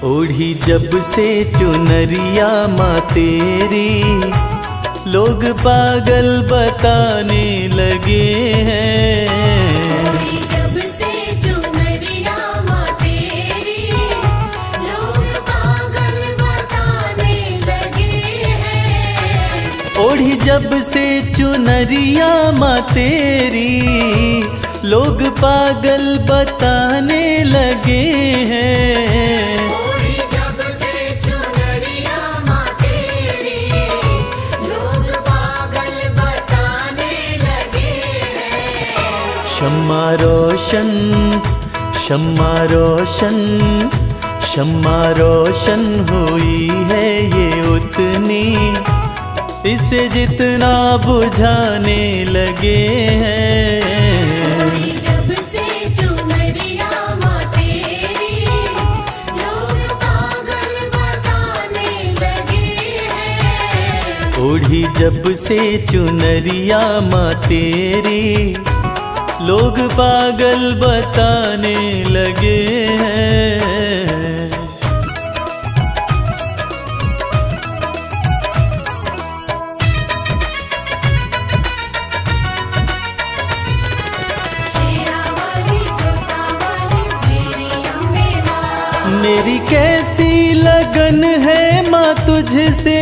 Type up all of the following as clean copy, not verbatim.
ओढ़ी जब से चुनरिया माँ तेरी, लोग पागल बताने लगे हैं। ओढ़ी जब से चुनरिया माँ तेरी, लोग पागल बताने लगे हैं। ओढ़ी जब से चुनरिया माँ तेरी, लोग पागल बताने लगे हैं। ओढ़ी जब से चुनरिया माँ तेरी, लोग पागल बताने लगे हैं। शम्मा रोशन, शम्मा रोशन, शम्मा रोशन हुई है ये उतनी, इसे जितना बुझाने लगे हैं। ओढ़ी जब से चुनरिया माँ तेरी, लोग पागल बताने लगे हैं। ओढ़ी जब से चुनरिया माँ तेरी, लोग पागल बताने लगे हैं। शेरा वाली जोता वाली मेरी अम्बे माँ। मेरी कैसी लगन है माँ तुझसे,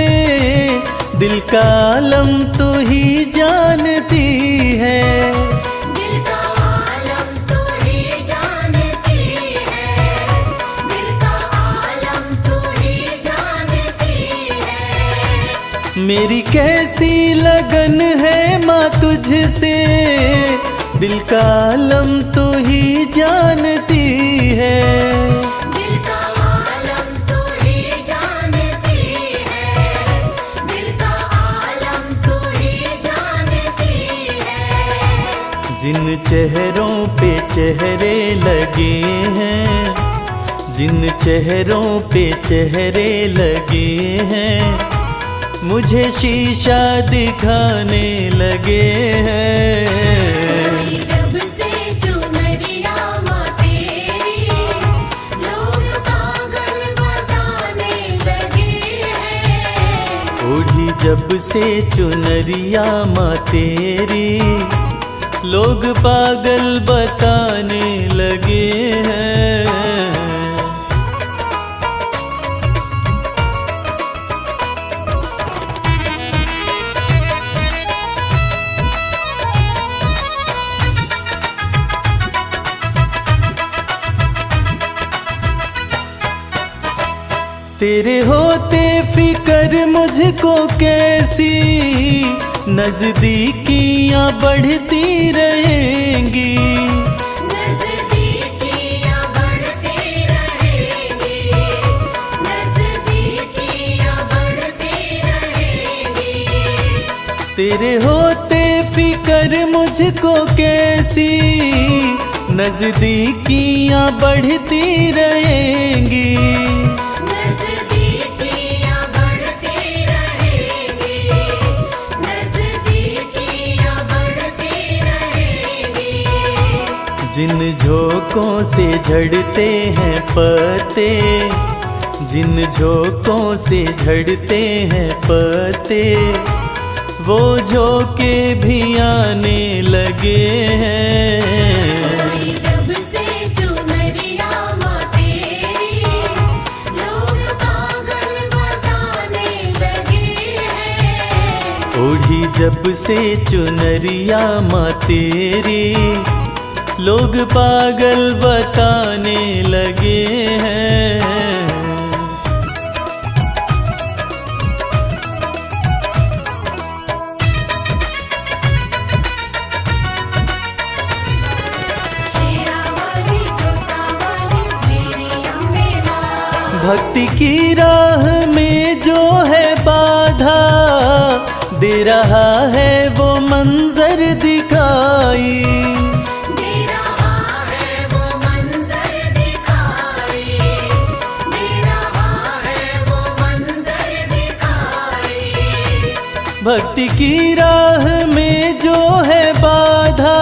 दिल का आलम तू ही जानती है। दिल का आलम तू ही जानती है, दिल का आलम तू ही जानती है। मेरी कैसी लगन है माँ तुझसे, दिल का आलम तू ही जानती है। दिल का आलम तू ही जानती है, दिल का आलम तू ही जानती है। जिन चेहरों पे चेहरे लगे हैं, जिन चेहरों पे चेहरे लगे हैं, मुझे शीशा दिखाने लगे हैं। ओढ़ी जब से चुनरिया माँ तेरी, लोग पागल बताने लगे हैं। ओढ़ी जब से चुनरिया माँ तेरी, लोग पागल बताने लगे हैं। तेरे होते फिकर मुझको कैसी, नजदीकियां बढ़ती रहेंगी। नज़दीकियाँ बढ़ती रहेंगी, नज़दीकियाँ बढ़ती रहेंगी। तेरे होते फिकर मुझको कैसी, नजदीकियां बढ़ती रहेंगी। नज़दीकियाँ बढ़ती रहेंगी, नज़दीकियाँ बढ़ती रहेंगी। जिन झोंकों से झड़ते हैं पत्ते, जिन झोंकों से झड़ते हैं पत्ते, वो झोंके भी आने लगे हैं। ओढ़ी जब से चुनरिया माँ तेरी, लोग पागल बताने लगे हैं। ओढ़ी जब से चुनरिया माँ तेरी, लोग पागल बताने लगे हैं। शेरा वाली जोता वाली मेरी अम्बे माँ। भक्ति की राह में जो है बाधा, दे रहा है वो मंजर दिखाई। दे रहा है वो मंजर दिखाई, दे रहा है वो मंजर दिखाई। भक्ति की राह में जो है बाधा,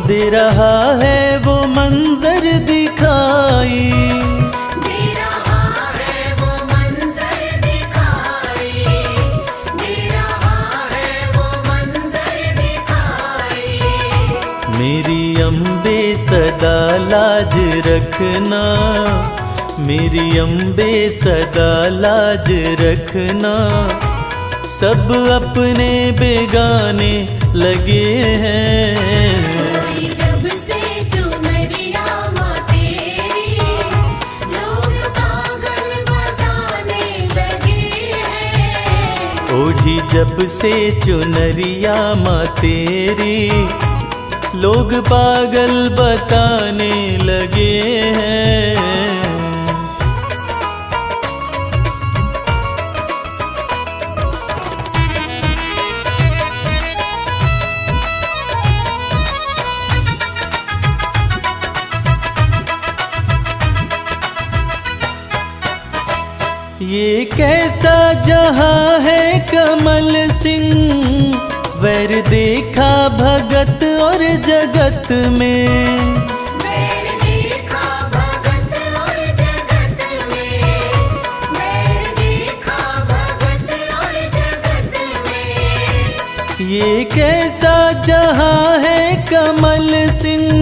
दे रहा है वो मंजर दिखाई। दे रहा सदा लाज रखना, मेरी अम्बे सदा लाज रखना। सब अपने बेगाने लगे हैं। जब से चुनरिया माँ तेरी, लोग पागल बताने लगे हैं। ओढ़ी जब से चुनरिया माँ तेरी, लोग पागल बताने लगे हैं। ये कैसा जहां है कमल सिंह, वैर देखा भगत और जगत में। वैर देखा भगत और जगत में, वैर देखा भगत और जगत में। ये कैसा जहां है कमल सिंह,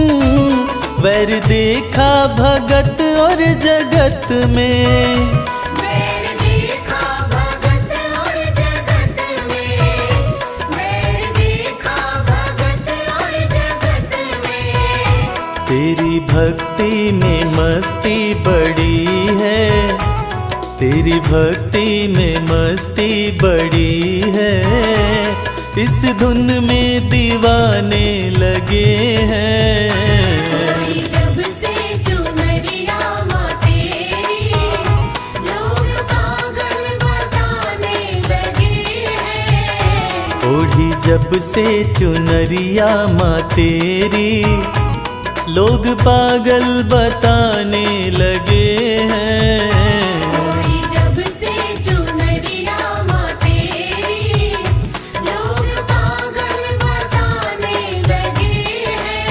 वैर देखा भगत और जगत में। तेरी भक्ति में मस्ती बड़ी है, तेरी भक्ति में मस्ती बड़ी है। इस धुन में दीवाने लगे हैं। जब से चुनरिया माँ तेरी, लोग पागल बताने लगे हैं। ओढ़ी जब से चुनरिया माँ तेरी, लोग पागल बताने लगे हैं। जब से चुनरिया माँ तेरी, लोग पागल बताने लगे हैं।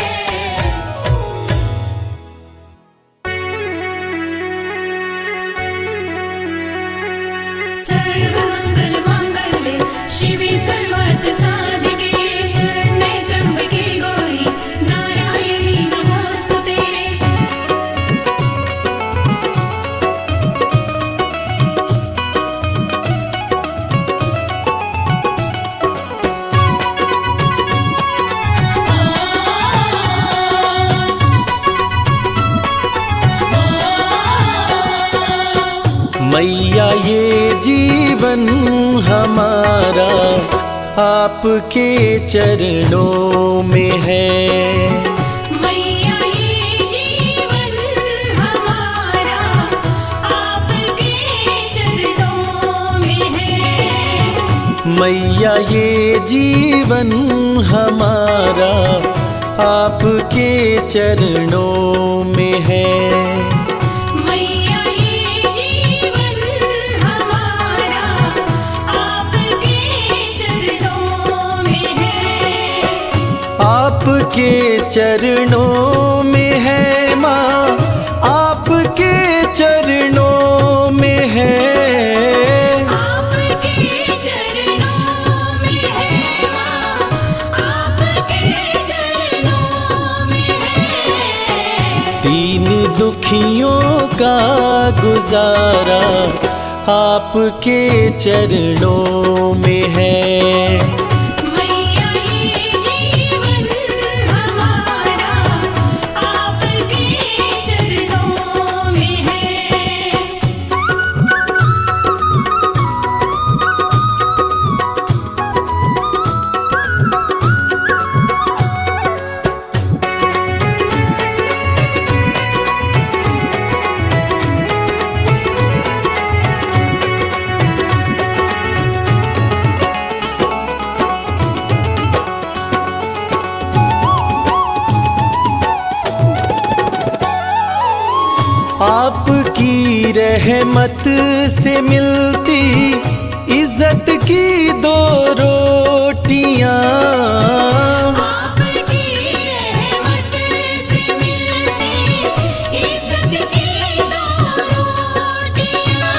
सर्वमंगल मांगल्ये शिवे सर्वार्थ साधिके, नैतंबिके गौरी नारायणी नमोस्तुते। मैया ये जीवन हमारा आपके चरणों में है। मैया ये जीवन हमारा आपके चरणों में है। मैया ये जीवन हमारा आपके चरणों में है। मैया ये जीवन हमारा आपके चरणों में है। आपके चरणों में है माँ, आपके चरणों में है। आपके चरणों में है माँ, आपके चरणों में है। दीन दुखियों का गुजारा आपके चरणों में है। मैया ये जीवन हमारा आपके चरणों में है। आपकी रहमत से मिलती इज्जत की दो रोटियां। आपकी रहमत से मिलती इज्जत की दो रोटियां।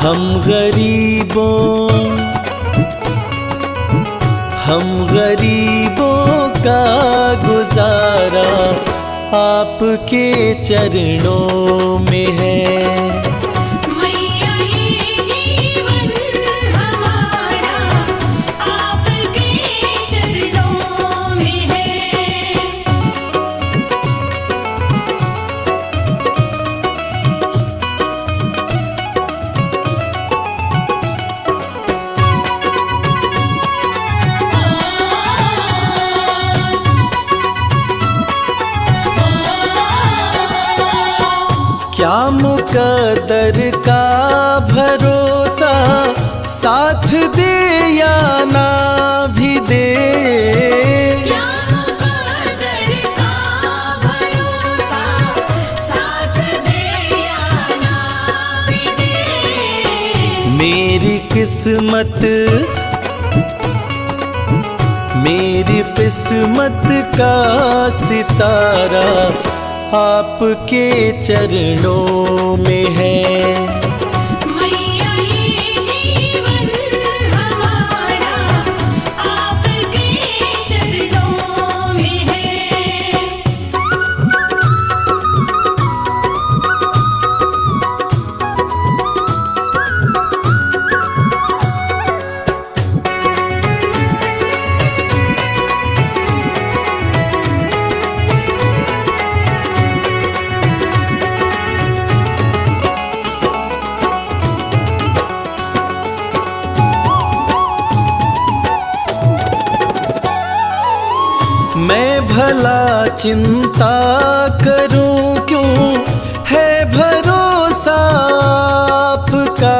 हम गरीबों का गुजारा आपके चरणों में है। मैया ये जीवन हमारा आपके चरणों में है। क्या मुकद्दर का भरोसा, साथ दे या ना भी दे। क्या मुकद्दर का भरोसा, साथ दे या ना भी दे। मेरी किस्मत का सितारा आपके चरणों में है। मैया ये जीवन हमारा आपके चरणों में है। मैं भला चिंता करूं क्यों, है भरोसा आपका।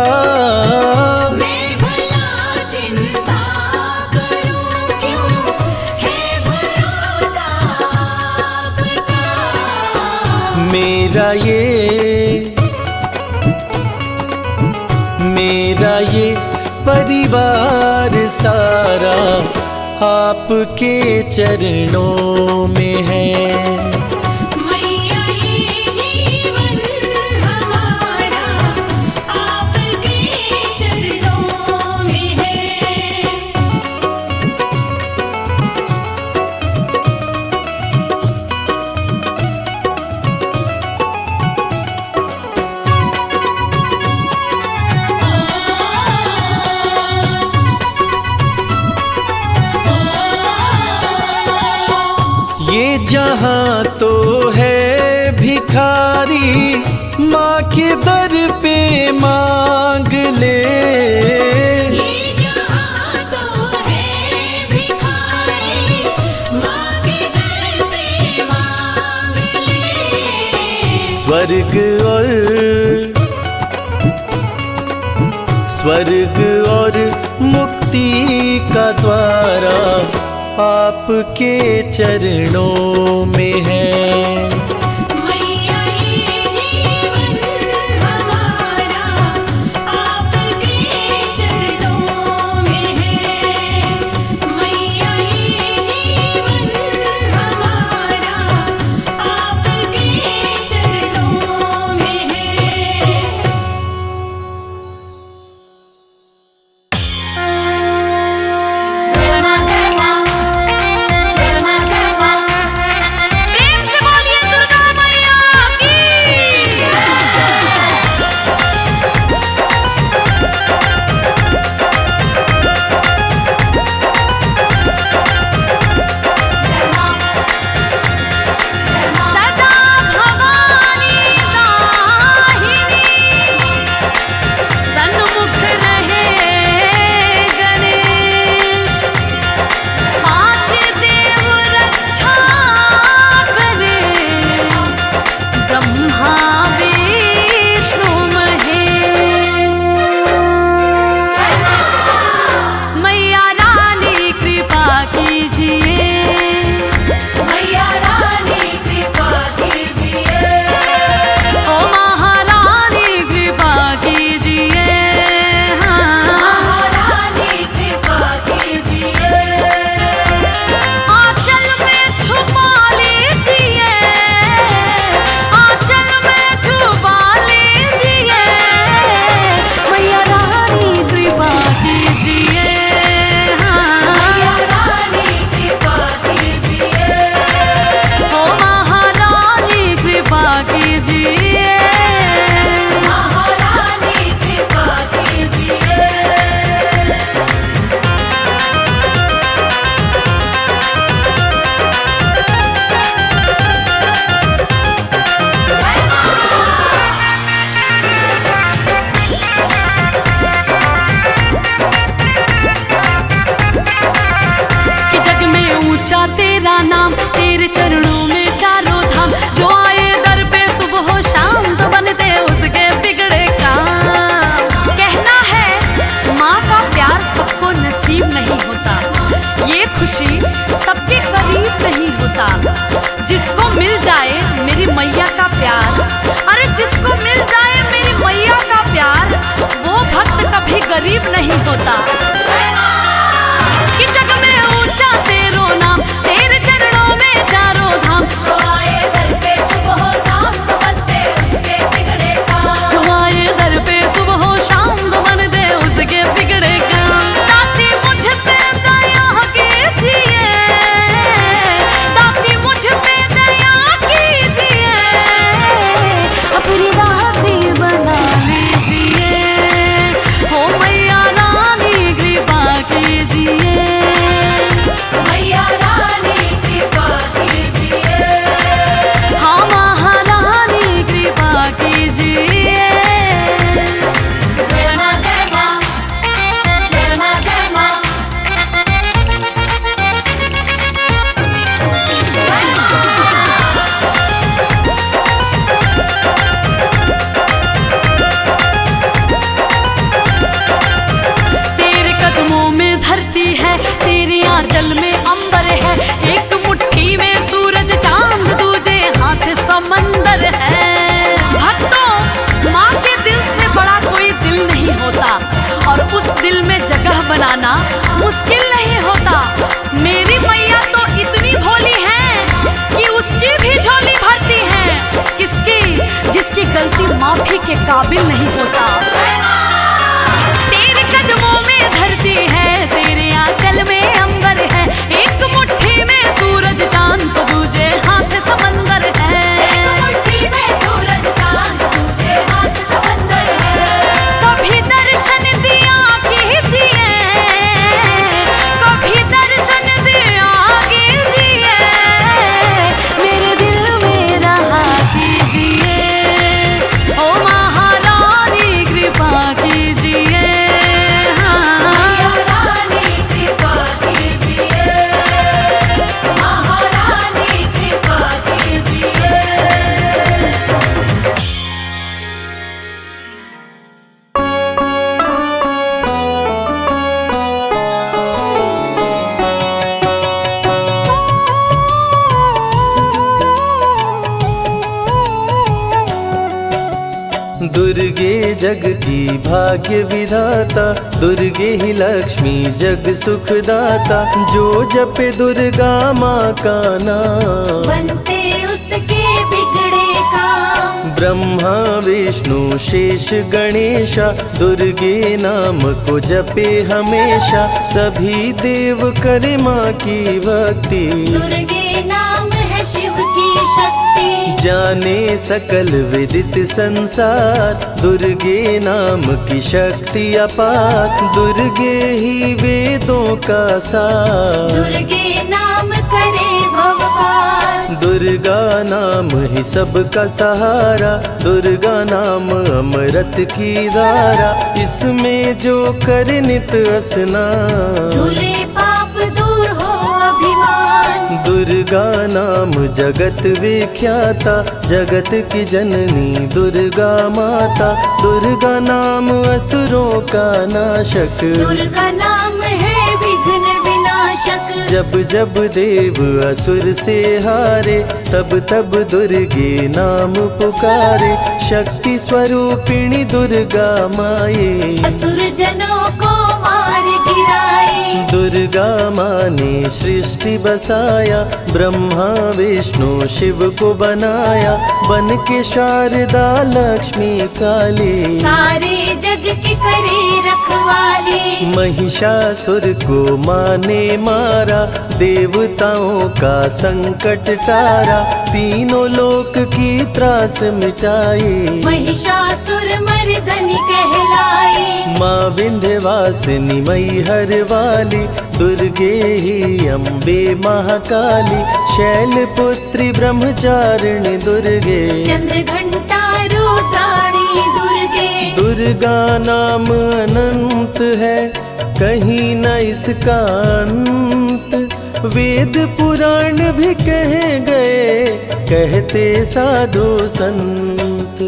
मैं भला चिंता करूं क्यों, है भरोसा आपका। मेरा ये परिवार सारा आपके चरणों में है। मैया ये जीवन हमारा आपके चरणों में है। ये जहां तो है भिखारी, माँ के दर पे मांग ले। ये जहां तो है भिखारी, माँ के दर पे मांग ले। स्वर्ग और मुक्ति का द्वारा आपके चरणों में है। मैया ये जीवन हमारा आपके चरणों में है। मैया ये जीवन हमारा आपके चरणों में है। प्रेम से बोलिए दुर्गा होता। कि जग में ऊंचा तेरो नाम, तेरे चरणों में चारों धाम। जो आए दर पे सुबह हो शाम तो बनते उसके बिगड़े काम। जो आए दर पे सुबह हो शाम तो बन दे उसके बिगड़े काम। दाती मुझ पे दया कीजिए, दाती मुझ पे दया कीजिए, अपनी दासी बना लीजिए। हो मैया रानी कृपा कीजिए, मैया रानी कृपा कीजिए। हाँ महारानी कृपा कीजिए। जय माँ जय माँ, जय माँ जय माँ। तेरे कदमों में धरती है, तेरे आंचल में अंबर है। एक मुट्ठी में सूरज चांद, दूजे हाथ समंदर है। भक्तों, माँ के दिल से बड़ा कोई दिल नहीं होता, और उस दिल में जगह बनाना मुश्किल नहीं होता। मेरी मैया तो इतनी भोली है कि उसकी भी झोली भरती है। किसकी? जिसकी गलती माफी के काबिल नहीं होता। तेरे कदमों में धरती है, तेरे आंचल में अंबर है। एक मुट्ठी में सूरज चांद तो दूजे हाथ समंदर है। एक मुट्ठी में सूरज चांद, दूजे हाथ समंदर है। कभी दर्शन दिया कीजिए, कभी दर्शन दिया कीजिए, मेरे दिल में रहा कीजिए। ओ महारानी कृपा कीजिए। मैया रानी कृपा कीजिए, महारानी कृपा कीजिए। दुर्गे जग की भाग्य विधाता, दुर्गे ही लक्ष्मी जग सुखदाता। जो जपे दुर्गा माँ का नाम, बनते उसके बिगड़े काम। ब्रह्मा विष्णु शेष गणेशा, दुर्गे नाम को जपे हमेशा। सभी देव करे माँ की भक्ति, दुर्गे नाम है शिव की शक्ति। जाने सकल विदित संसार, दुर्गे नाम की शक्ति अपार। दुर्गे ही वेदों का सार, दुर्गे नाम करे भवपार। दुर्गा नाम ही सबका सहारा। दुर्गा नाम अमृत की धारा, इसमें जो करे नित स्नान। धुले पाप दूर हो अभिमान। दुर्गा नाम जगत विख्याता, जगत की जननी दुर्गा माता। दुर्गा नाम असुरों का नाशक, दुर्गा नाम है विघ्न विनाशक। जब जब देव असुर से हारे, तब तब दुर्गे नाम पुकारे। शक्ति स्वरूपिणी दुर्गा माये, असुर जनों को मार गिराए। दुर्गा माँ ने सृष्टि बसाया, ब्रह्मा विष्णु शिव को बनाया। बन के शारदा लक्ष्मी काली, सारे जग की करे रखवाली। महिषासुर को माँ ने मारा, देवताओं का संकट टारा। तीनों लोक की त्रास मिटाई, महिषासुर मर्दनी कहलाई। माँ विंध्यवासिनी मैहर वाली, दुर्गे ही अम्बे महाकाली। शैलपुत्री ब्रह्मचारिणी दुर्गे, चंद्र घंटा रुद्राणी दुर्गे। दुर्गा नाम अनंत है, कहीं न इसका अंत। वेद पुराण भी कह गए, कहते साधु संत।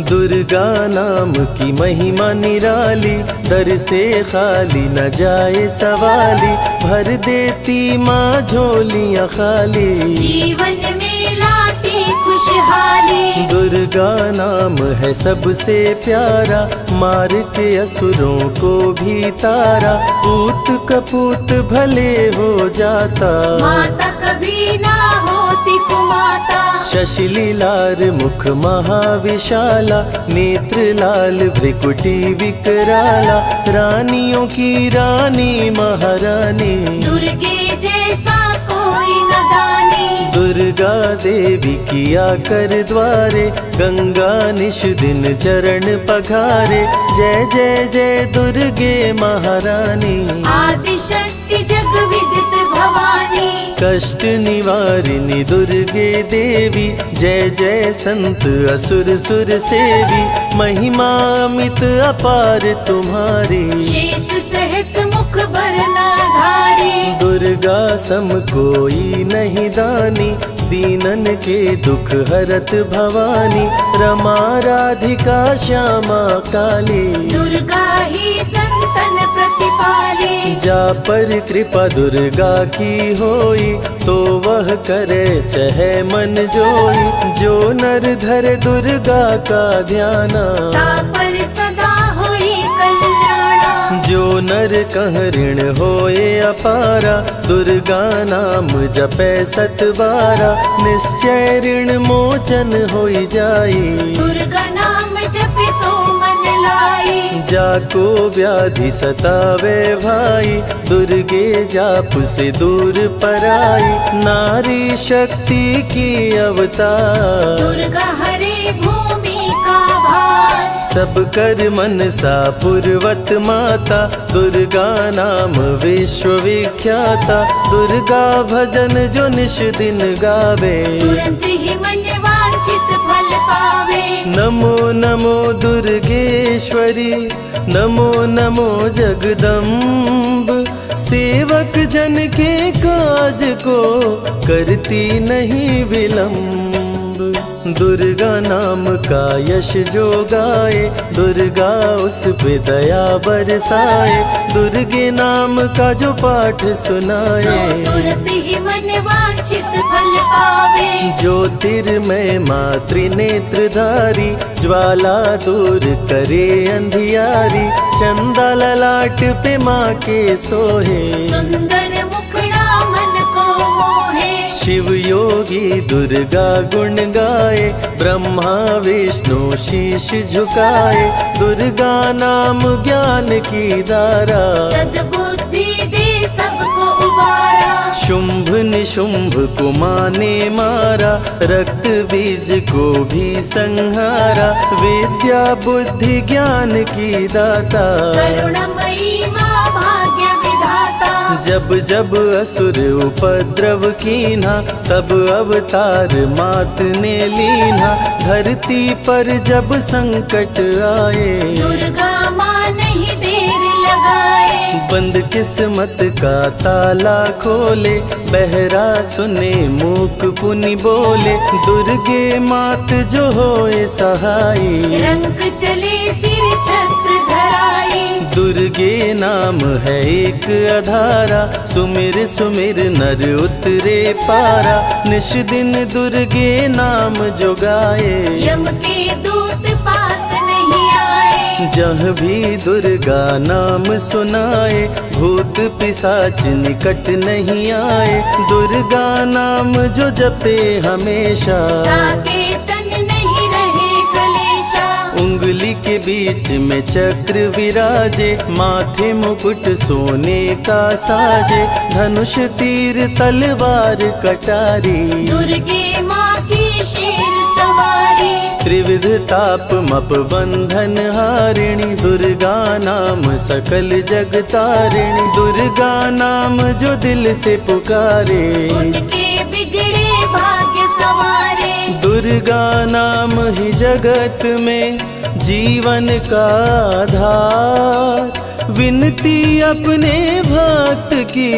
दुर्गा नाम की महिमा निराली, दर से खाली न जाए सवाली। भर देती माँ झोलियाँ खाली, जीवन में लाती खुशहाली। वाली। दुर्गा नाम है सबसे प्यारा, मार के असुरों को भी तारा। पूत कपूत भले हो जाता, माता कभी ना होती कुमाता। शशिली लाल मुख महाविशाला, नेत्र लाल भ्रिकुटी विकराला। रानियों की रानी महारानी, दुर्गे जैसा कोई न दानी। दुर्गा देवी किया कर द्वारे, गंगा निश दिन चरण पखारे। जय जय जय दुर्गे महारानी, आदि शक्ति जग विदित भवानी। कष्ट निवारिणी दुर्गे देवी, जय जय संत असुर सुर सेवी। महिमा अमित अपार तुम्हारी, शेष सहस मुख भरना धारी। दुर्गा सम कोई नहीं दानी, दीनन के दुख हरत भवानी। रमा राधिका श्यामा काली, दुर्गा ही संतन प्रतिपाली। जा पर कृपा दुर्गा की होई, तो वह करे चहे मन जोई। जो नर धरे दुर्गा का ध्याना, तापर सदा होई कल्याणा। जो नर कह ऋण होए अपारा, दुर्गा नाम जपे सत बारा। निश्चय ऋण मोचन होई जाई, दुर्गा नाम जपे सो मन लाई। जाको व्याधि सतावे भाई, दुर्गे जाप से दूर पराई। नारी शक्ति की अवतार, दुर्गा हरे भूमि का भार। सब कर मनसा पूर्वत माता, दुर्गा नाम विश्व विख्याता। दुर्गा भजन जो निश दिन गावे, तुरंत ही मन वांछित फल पावे। नमो नमो दुर्गेश्वरी, नमो नमो जगदम्ब। सेवक जन के काज को करती नहीं विलम्ब। दुर्गा नाम का यश जो गाए, दुर्गा उस पे दया बरसाए। दुर्गे नाम का जो पाठ सो सुनाए, तुरंत ही मन वांछित फल पावे। ज्योतिर्मय मातृ नेत्रधारी, ज्वाला दूर करे अंधियारी। चंदा ललाट पे माँ के सोहे, सुंदर मुखड़ा मन को मोहे। शिव योगी दुर्गा गुण गाए, ब्रह्मा विष्णु शीश झुकाए। दुर्गा नाम ज्ञान की धारा, सद्बुद्धि दे सबको उबारा। शुंभ निशुंभ को माने मारा, रक्त बीज को भी संहारा। विद्या बुद्धि ज्ञान की दाता, करुणमयी माँ भाग्य विधाता। जब जब असुर उपद्रव कीन्हा, तब अवतार मात ने लीन्हा। धरती पर जब संकट आए, दुर्गा माँ नहीं देर लगाए। बंद किस्मत का ताला खोले, बहरा सुने मूक पुनि बोले। दुर्गे मात जो होए सहाई, रंग चले सिर छत्र धराई। दुर्गे नाम है एक आधारा, सुमिर सुमिर नर उतरे पारा। निश दिन दुर्गे नाम जो गाए, यम के दूत पास नहीं आए। जहाँ भी दुर्गा नाम सुनाए, भूत पिशाच निकट नहीं आए। दुर्गा नाम जो जपे हमेशा, ताके तन नहीं रहे कलेशा। उंगली के बीच में चक्र विराजे, माथे मुकुट सोने का साजे। धनुष तीर तलवार कटारी, दुर्गे माँ की शेर सवारी। त्रिविध ताप मप बंधन हारिणी, दुर्गा नाम सकल जग तारिणी। दुर्गा नाम जो दिल से पुकारे, उनके बिगड़े भाग्य सवारे। दुर्गा नाम ही जगत में जीवन का आधार। विनती अपने भक्त की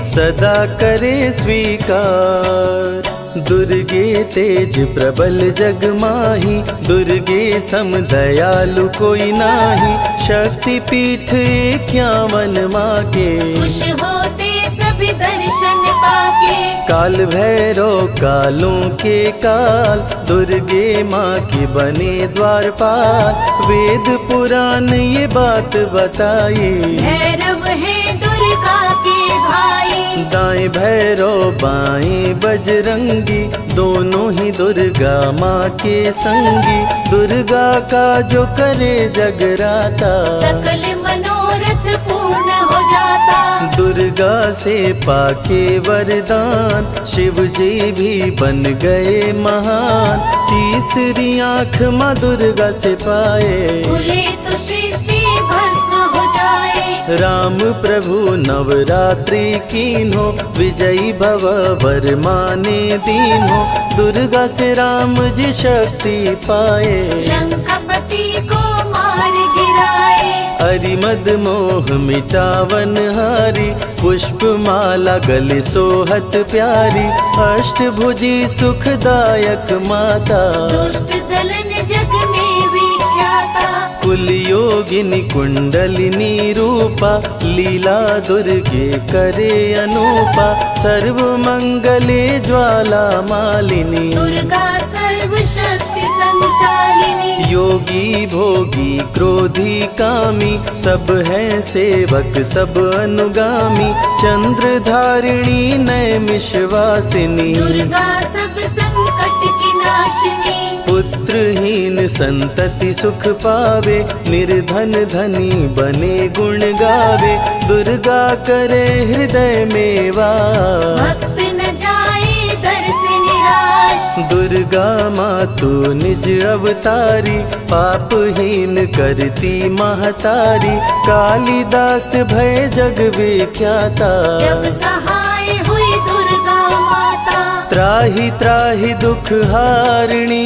सदा करे स्वीकार। दुर्गे तेज प्रबल जग माही, दुर्गे सम दयालु कोई नाही। शक्ति पीठ 51 माँ के, खुश होते सभी दर्शन पाके। काल भैरव कालों के काल, दुर्गे माँ के बने द्वारपाल। वेद पुराण ये बात बताए, भैरव है दुर्गा के भाई। दाएं भैरव बाएं बजरंगी, दोनों ही दुर्गा माँ के संगी। दुर्गा का जो करे जगराता, सकल मनोरथ पूर्ण हो जाता। दुर्गा से पाके वरदान, शिव जी भी बन गए महान। तीसरी आँख माँ दुर्गा से पाए, खुले तो सृष्टि भस्म हो जाए। राम प्रभु नवरात्रि कीन्हो, विजयी भव वर माने दीन्हो। दुर्गा से राम जी शक्ति पाए, लंकापति को मार गिराए। अरिमद मोह मिटावन हारी, पुष्प माला गले सोहत प्यारी। अष्टभुजी सुखदायक माता, दुष्ट दलन जग में विख्याता। कुल योगिनी कुंडलिनी रूपा, लीला दुर्गे करे अनूपा। सर्व मंगले ज्वाला मालिनी, दुर्गा सर्वशक्ति संचालिनी। योगी भोगी क्रोधी कामी, सब है सेवक सब अनुगामी। चंद्र धारिणी नैमिषवासिनी, दुर्गा सब संकट की नाशिनी। पुत्रहीन संतति सुख पावे, निर्धन धनी बने गुण गावे। दुर्गा करे हृदय में वास, भक्त न जाए दर से निराश। दुर्गा माँ तू निज अवतारी, पापहीन करती महतारी। कालिदास भय जग विख्याता, जब सहाय हुई दुर्गा माता। त्राहि त्राहि दुख हारिणी,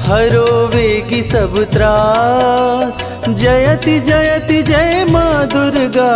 हरो वेगी सब त्रास। जयति जयति जय माँ दुर्गा,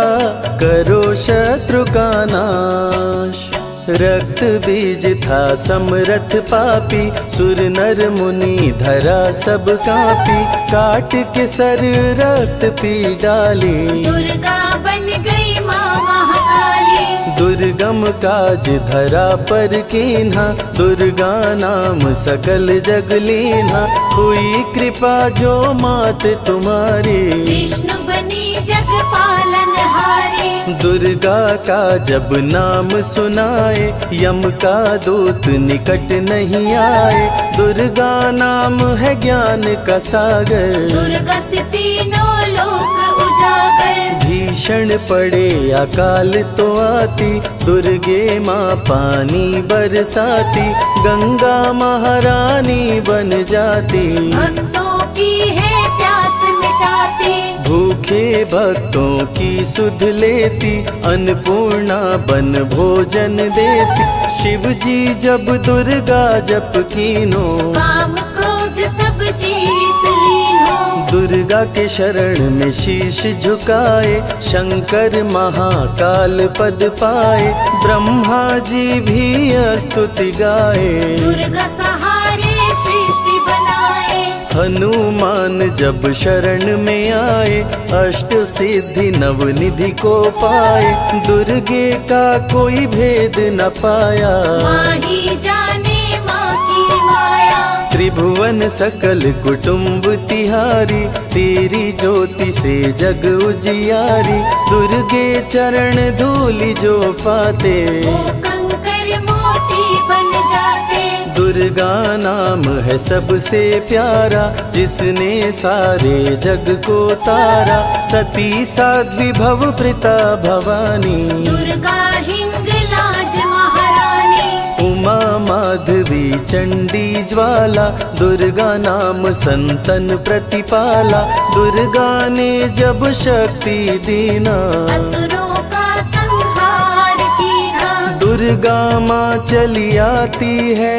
करो शत्रु का नाश। रक्त बीज था समरथ पापी, सुर नर मुनि धरा सब कापी। काट के सर रक्त पी डाली, दुर्गा बन गई माँ महाकाली। दुर्गम काज धरा पर कीन्हा, दुर्गा नाम सकल जग लीन्हा। हुई कृपा जो मात तुम्हारी, विष्णु बनी जग पालन हारी। दुर्गा का जब नाम सुनाए, यम का दूत निकट नहीं आए। दुर्गा नाम है ज्ञान का सागर, दुर्गा से तीनों लोक उजागर। भीषण पड़े अकाल तो आती, दुर्गे माँ पानी बरसाती। गंगा महारानी बन जाती, भक्तों की है प्यास मिटाती। भूखे भक्तों की सुध लेती, अन्नपूर्णा बन भोजन देती। शिव जी जब दुर्गा जप कीनो, काम क्रोध सब जीत लीनो। दुर्गा के शरण में शीश झुकाए, शंकर महाकाल पद पाए। ब्रह्मा जी भी स्तुति गाए, दुर्गा सहारे सृष्टि बनाए। हनुमान जब शरण में आए, अष्ट सिद्धि नवनिधि को पाए। दुर्गे का कोई भेद न पाया, माँ ही जाने माँ की माया। त्रिभुवन सकल कुटुंब तिहारी, तेरी ज्योति से जग उजियारी। दुर्गे चरण धूलि जो पाते, वो कंकर मोती बन जाते। दुर्गा नाम है सबसे प्यारा, जिसने सारे जग को तारा। सती साध्वी भव प्रीता भवानी, दुर्गा हिंगलाज महारानी। उमा माधवी चंडी ज्वाला, दुर्गा नाम संतन प्रतिपाला। दुर्गा ने जब शक्ति दीना, असुरों का संहार कीना। दुर्गा माँ चली आती है,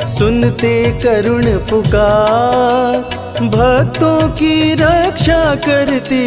सुनते करुण पुकार। भक्तों की रक्षा करती,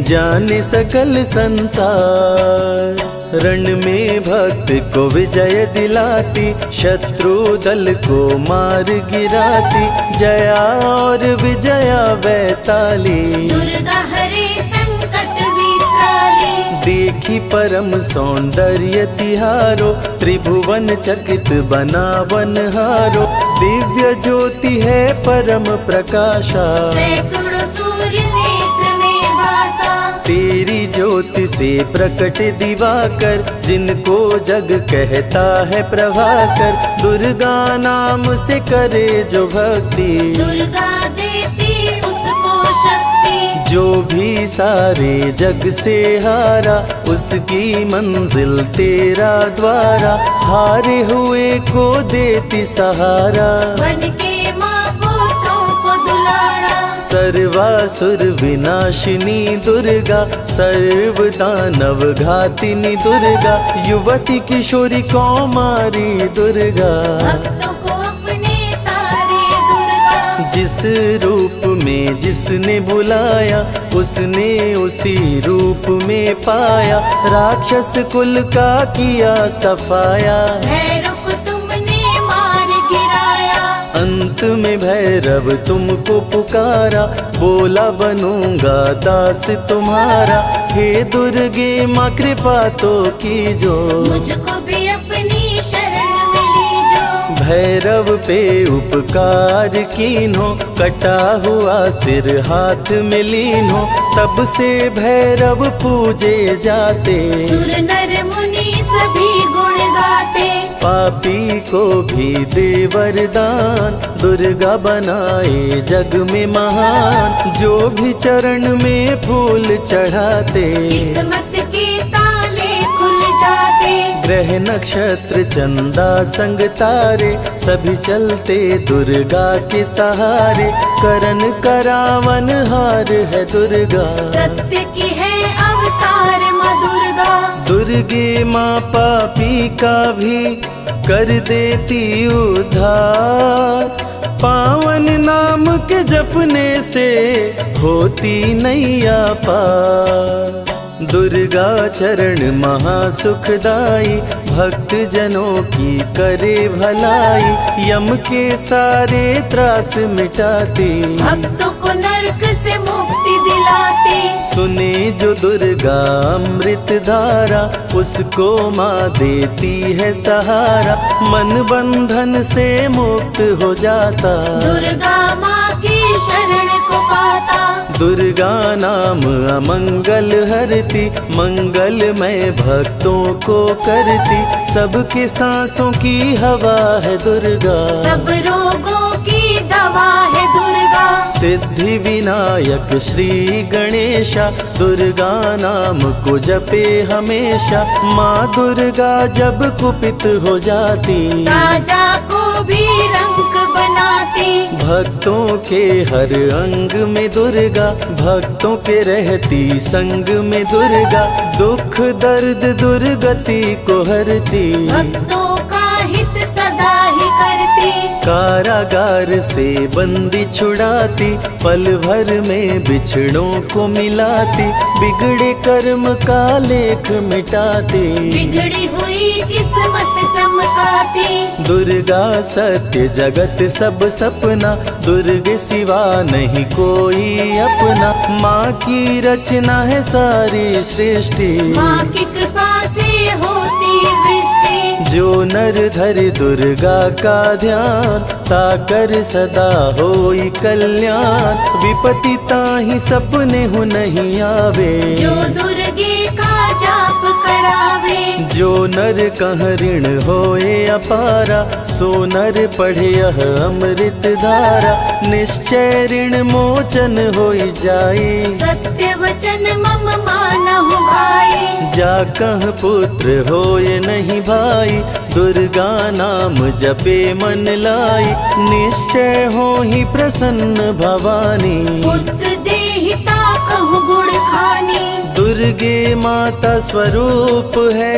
जाने सकल संसार। रण में भक्त को विजय दिलाती, शत्रु दल को मार गिराती, जया और विजया वैताली। दुर्गा हरे संकट विकराली, देखी परम सौंदर्य तिहारो, त्रिभुवन चकित बनावन हारो। दिव्य ज्योति है परम प्रकाशा, सैकड़ों सूर्य नेत्र में भासा। तेरी ज्योति से प्रकट दिवाकर, जिनको जग कहता है प्रभाकर। दुर्गा नाम से करे जो भक्ति, दुर्गा देती उसको शक्ति। जो भी सारे जग से हारा, उसकी मंजिल तेरा द्वारा। हारे हुए को देती सहारा, बन के माँ पुत्रों को दुलारा। सर्वासुर विनाशिनी दुर्गा, सर्व दानव घातिनी दुर्गा। युवती किशोरी कौमारी दुर्गा, भक्तों को अपने तारे दुर्गा। जिस रूप में जिसने बुलाया, उसने उसी रूप में पाया। राक्षस कुल का किया सफाया, भैरव को तुमने मार गिराया। अंत में भैरव तुमको पुकारा, बोला बनूंगा दास तुम्हारा। हे दुर्गे माँ कृपा तो कीजो, मुझको भी अपनी शरण मिली जो। भैरव पे उपकार कीन्हो, कटा हुआ सिर हाथ में लीन्हो। तब से भैरव पूजे जाते, सुर नर मुनि सभी गुण गाते। पापी को भी दे वरदान, दुर्गा बनाए जग में महान। जो भी चरण में फूल चढ़ाते, किस्मत के ताले खुल जाते। ग्रह नक्षत्र चंदा संग तारे, सभी चलते दुर्गा के सहारे। करन करावन हार है दुर्गा, सत्य की है अवतार माँ दुर्गा। दुर्गे माँ पापी का भी कर देती उद्धार। पावन नाम के जपने से होती नैया पार। दुर्गा चरण महासुखदाई, भक्त जनों की करे भलाई। यम के सारे त्रास मिटाती, भक्तों को नरक से मुक्ति दिलाती। सुने जो दुर्गा अमृत धारा, उसको माँ देती है सहारा। मन बंधन से मुक्त हो जाता, दुर्गा माँ की शरण को पाता। दुर्गा नाम अमंगल हरती, मंगलमय भक्तों को करती। सबके सांसों की हवा है दुर्गा, सब रोगों की दवा है दुर्गा। सिद्धि विनायक श्री गणेशा, दुर्गा नाम को जपे हमेशा। माँ दुर्गा जब कुपित हो जाती, राजा को भी रंग बनाती। भक्तों के हर अंग में दुर्गा, भक्तों के रहती संग में दुर्गा। दुख दर्द दुर्गति को हरती, भक्तों का हित सदा ही करती। कारागार से बंदी छुड़ाती, पल भर में बिछड़ों को मिलाती। बिगड़े कर्म का लेख मिटाती, बिगड़ी हुई किस्मत चमकाती। दुर्गा सत्य जगत सब सपना, दुर्गे सिवा नहीं कोई अपना। माँ की रचना है सारी सृष्टि, माँ की कृपा से होती वृष्टि। जो नर धरे दुर्गा का ध्यान, ताकर सदा होई कल्याण। विपत्ति ताहि सपने हो नहीं आवे, जो दुर्गे का जाप करावे। जो नर कह ऋण होए अपारा, सो नर पढ़े यह अमृत धारा। निश्चय ऋण मोचन होई जाए, सत्य वचन मम मानहु भाई। जा कह पुत्र होए नहीं भाई, दुर्गा नाम जपे मन लाई। निश्चय हो ही प्रसन्न भवानी, पुत्र देहिता कहु गुण खानी। दुर्गे माता स्वरूप है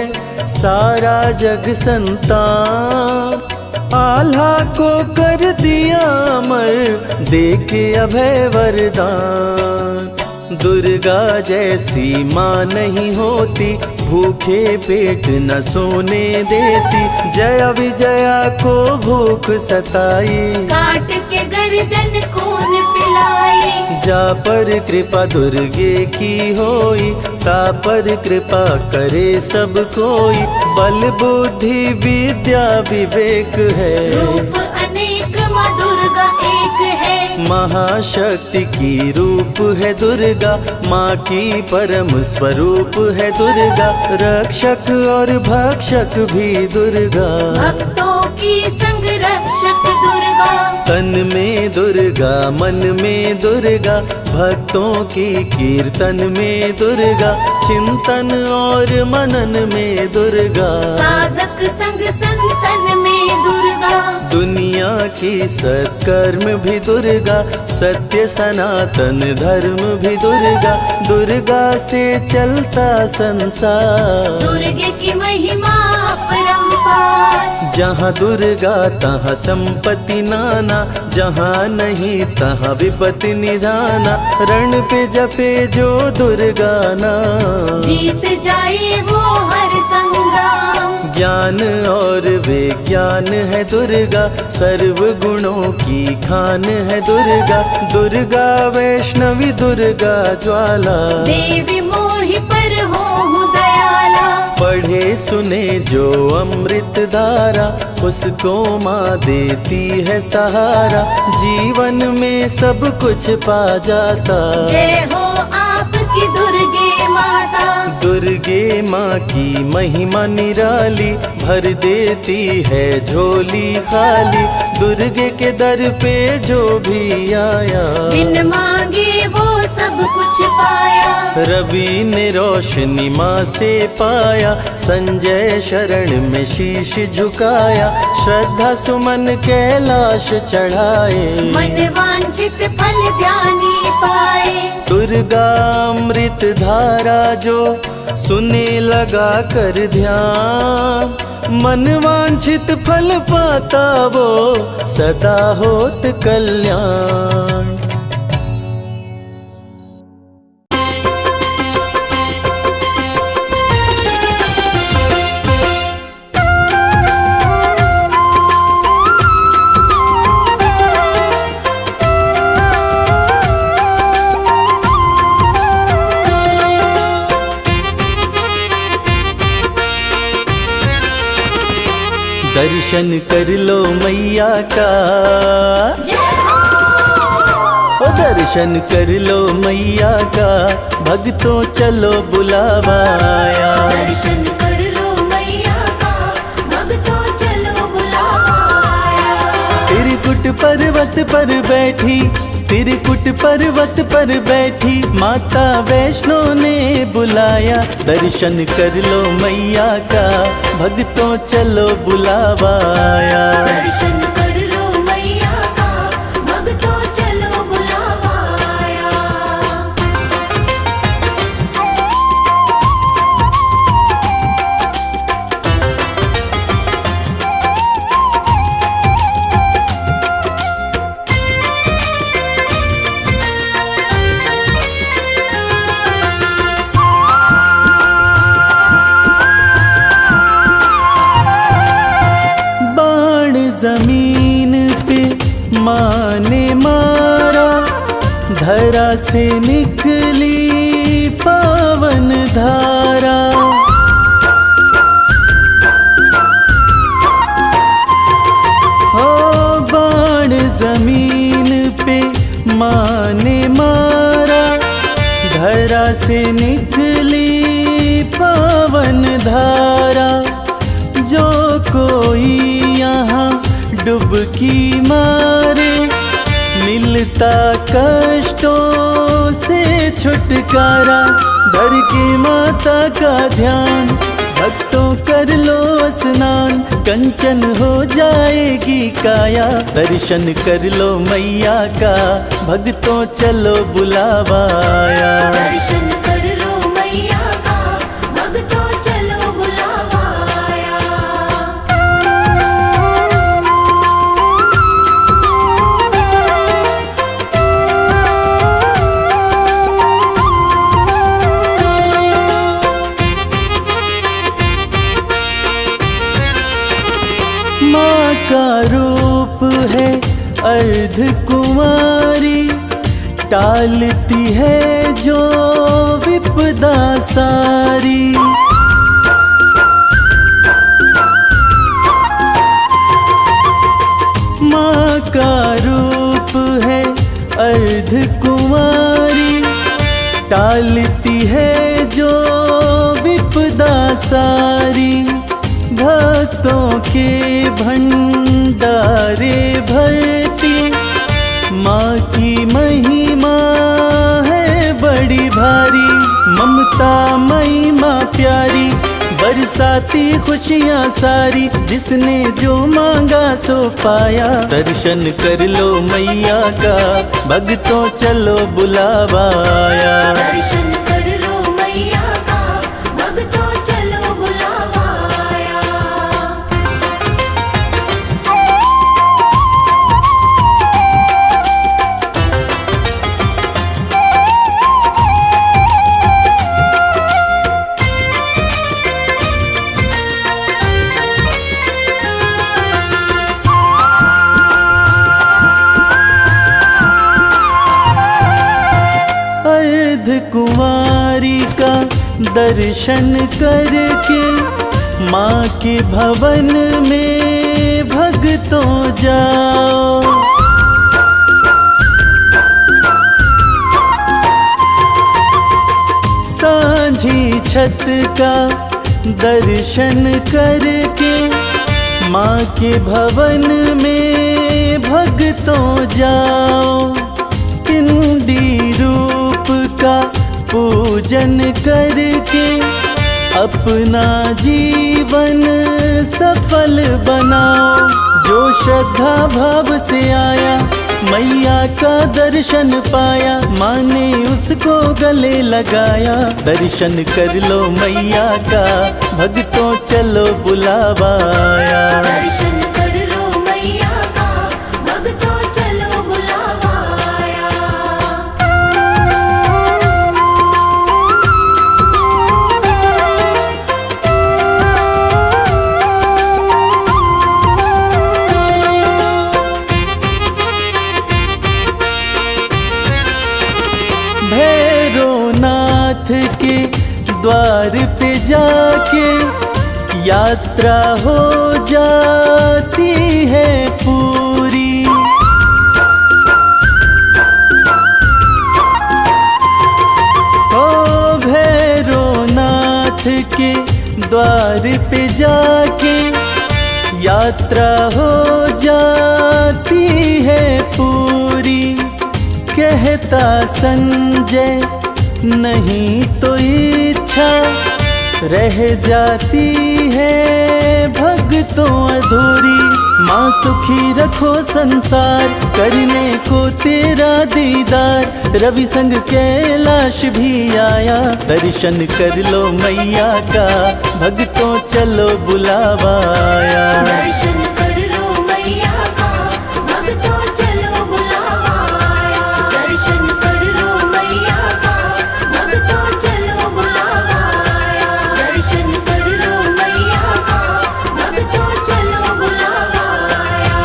सारा जग संतान। आल्हा को कर दिया अमर, देके अभय वरदान। दुर्गा जैसी माँ नहीं होती, भूखे पेट न सोने देती। जया विजया को भूख सताई, काट के गर्दन खून पिलाई। जा पर कृपा दुर्गे की होई, ता पर कृपा करे सब कोई। बल बुद्धि विद्या विवेक है, रूप अनेक माँ दुर्गा एक है। महाशक्ति की रूप है दुर्गा, माँ की परम स्वरूप है दुर्गा। रक्षक और भक्षक भी दुर्गा, भक्तों की संग रक्षक दुर्गा। तन में दुर्गा मन में दुर्गा, भक्तों की कीर्तन में दुर्गा। चिंतन और मनन में दुर्गा, साधक संग संतन में दुर्गा। दुनिया की सत्कर्म भी दुर्गा, सत्य सनातन धर्म भी दुर्गा। दुर्गा से चलता संसार, दुर्गे की महिमा अपरंपार। जहाँ दुर्गा तहाँ संपत्ति नाना, जहाँ नहीं तहाँ विपत्ति निधाना। रण पे जपे जो दुर्गा नाम, जीत जाए वो हर संग्राम। ज्ञान और विज्ञान है दुर्गा, सर्व गुणों की खान है दुर्गा। दुर्गा वैष्णवी दुर्गा ज्वाला, देवी मोहि पर हो दयाला। पढ़े सुने जो अमृत धारा, उसको माँ देती है सहारा। जीवन में सब कुछ पा जाता, जय हो आपकी दुर्गे माता। दुर्गे माँ की महिमा निराली, भर देती है झोली खाली। दुर्गे के दर पे जो भी आया, बिन मांगे वो सब कुछ पाया। रवि ने रोशनी माँ से पाया, संजय शरण में शीश झुकाया। श्रद्धा सुमन कैलाश चढ़ाए, मन वांछित फल ध्यानी पाए। दुर्गा अमृत धारा जो सुने लगा कर ध्यान, मन वांछित फल पाता वो सदा होत कल्याण। दर्शन कर लो मैया का, ओ दर्शन कर लो मैया का, भक्तों चलो बुलावाया। दर्शन कर लो मैया का, भक्तों चलो बुलाया। त्रिकुट पर्वत पर बैठी, त्रिकुट पर्वत पर बैठी, माता वैष्णो ने बुलाया। दर्शन कर लो मैया का, भक्तों चलो बुलावाया। दर्शन कर लो मैया का, भक्तों चलो बुलावाया। जमीन पे माँ ने मारा, धरा से निकली पावन धारा। ओ बाण जमीन पे माँ ने मारा, धरा से निकली पावन धारा। जो कोई यहाँ डुबकी मारे, मिलता कष्टों से छुटकारा। धर के माता का ध्यान, भक्तों कर लो स्नान, कंचन हो जाएगी काया। दर्शन कर लो मैया का, भक्तों चलो बुलावाया। दर्शन कर लो मैया का, भक्तों चलो बुलावाया। अर्धकुंवारी टालती है जो विपदा सारी। माँ का रूप है अर्धकुंवारी टालती है जो विपदा सारी। भक्तों के भंडारे भरती माँ की महिमा है बड़ी भारी। ममता मई माँ प्यारी बरसाती खुशियाँ सारी। जिसने जो मांगा सो पाया, दर्शन कर लो मैया का भक्तों चलो बुलावा आया। दर्शन कर लो मैया का भक्तों चलो बुलावा आया। अर्धकुंवारी का दर्शन करके माँ के भवन में भक्तों जाओ। सांझी छत का दर्शन करके माँ के भवन में भक्तों जाओ। पिंडी रूप का पूजन करके अपना जीवन सफल बनाओ। जो श्रद्धा भाव से आया मैया का दर्शन पाया, माँ ने उसको गले लगाया। दर्शन कर लो मैया का भक्तों चलो बुलावा आया। दर्शन कर लो मैया का भक्तों चलो बुलावा आया। भैरवनाथ के द्वार पे जाके यात्रा हो जाती है पूरी। ओ भैरवनाथ के द्वार पे जाके यात्रा हो जाती है पूरी। कहता संजय नहीं तो इच्छा रह जाती है भक्तों अधूरी। माँ सुखी रखो संसार करने को तेरा दीदार। रवि संग कैलाश भी आया, दर्शन कर लो मैया का भक्तों चलो बुलावा आया। दर्शन कर लो मैया का भक्तों चलो बुलावा आया। दर्शन कर लो मैया का भक्तों चलो बुलावा आया। दर्शन कर लो मैया का भक्तों चलो बुलावा आया।